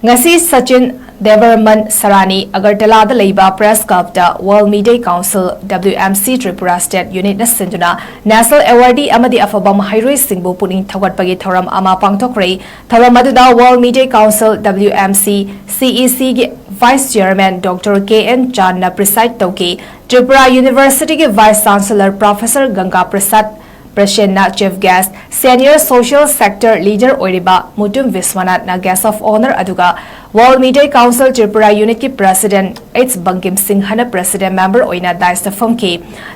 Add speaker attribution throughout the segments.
Speaker 1: ngasi 𝗔𝗪𝗔𝗪𝗔𝗥𝗗𝗘𝗘 Agartala Laiba Press Club da World Media Council WMC Tripura State Unit na Sinduna National Awardee amadi afaba mahairoi singbu puning thawatpagi thoram ama pangthokre thoram aduda World Media Council WMC CEC gi Vice Chairman Dr. 𝗡𝗔𝗧𝗜𝗓 na preside tauki Tripura University gi Vice Chancellor Professor 𝗓𝗓 President na Chief Guest Senior Social Sector Leader Oiriba Mutum Viswanath na Guest of Honor aduga World Media Council Tripura Unit ki President 𝗡𝗔𝗢𝗡𝗓 na President Member oina daista famki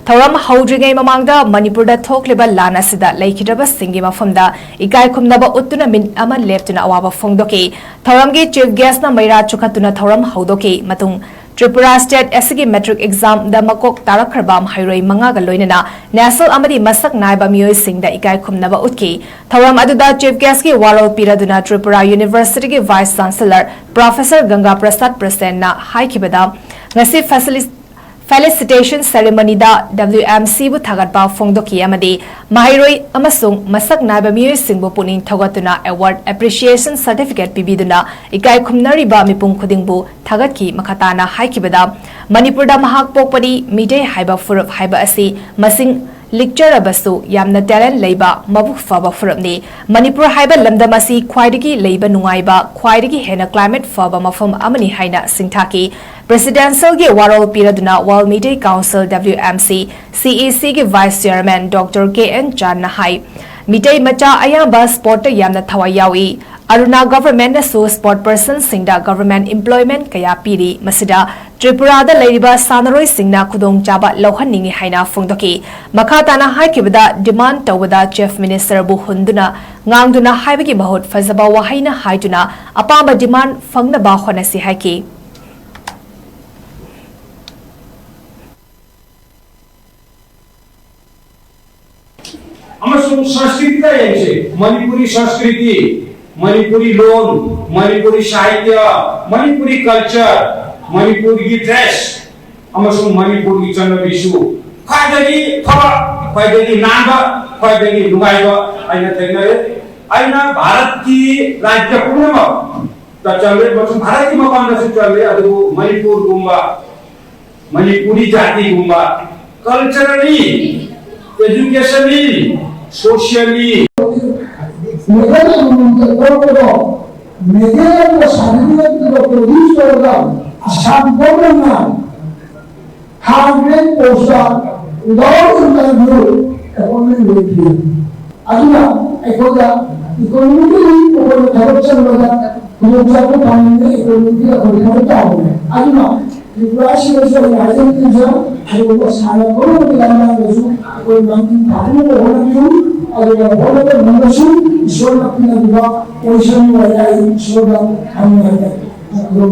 Speaker 1: thoram haudringai mamangda Manipur da thokliba lan asida leikhidraba singi mafamda ikai khumnaba uttuna min ama leptuna awaba fongdoki thoram gi Chief Guest na maira chukhatuna thoram haudoki matung Tripura State SG Metric Exam da makok tarakharbam hairoi mangaga loinana National amadi masak naiba miyoi singda ikai khumnaba utki thoram aduda Chief Guest ki warol piraduna Tripura University ki Vice Chancellor Professor 𝗓𝗓 President na haikibada ngasi felicitation ceremony da WMC bu thagatba fongdoki amadi mahairoi amasung masak naiba miyoi singbu puning thogatuna award appreciation certificate pibiduna ikai khumnariba mipung khudingbu thagatki makhatana haikibada Manipur da mahak pokpadi midai haiba furup haiba asi masing lecture abasu yamna talent leiba mabuk faba furupni Manipur haiba lamdam asi khwaidagi leiba nungaiba khwaidagi hena climate faba mafam amani haina singthaki Presidential gi warol piraduna World Media Council WMC CEC gi Vice Chairman Dr. 𝗡𝗔𝗧𝗜𝗓 na hai mitai macha ayamba sport yamna thawai yawi Aruna government na so sport person singda government employment kaya piri masida Tripura da leiriba sanaroi singna khudong chaba lohhanningi haina fongdoki makhatana haikibada demand tawada Chief Minister bu hunduna ngangduna haibagi mahut fazaba wahaina haiduna apamba demand fangnaba honasi haiki
Speaker 2: अमसुंग संस्कृति का ये मणिपुरी संस्कृति Manipuri loan Manipuri साहित्य Manipuri culture Manipuri की dress अमसुंग Manipuri चंद्रबिशु खायदगी थवा खायदगी नांगा खायदगी लुगाइबा आइना तेगनरे आइना भारत की राज्य पूर्णमा तचले बसुं भारत की मकान से चले अदु मणिपुर गुम्बा मणिपुरी जाति गुम्बा कल्चरली एजुकेशनली socially
Speaker 3: मेरे को शारीरिक को प्रोड्यूस करेगा असंपूर्ण हार्डवेयर पोस्टर उदाहरण में इकोनॉमी देखिए अगला एकोगा इकोनॉमिकली ऊपर थोड़ा लगा लोग जाके पानी इकोनॉमिकली अगर क्या हो अगला Tripura was rising to I was having one of the Lama कोई मंत्री भावों को होना क्यों अगर बहुत बड़े मंत्री शोर अपने विभाग पोषण वाला शोर हम लोग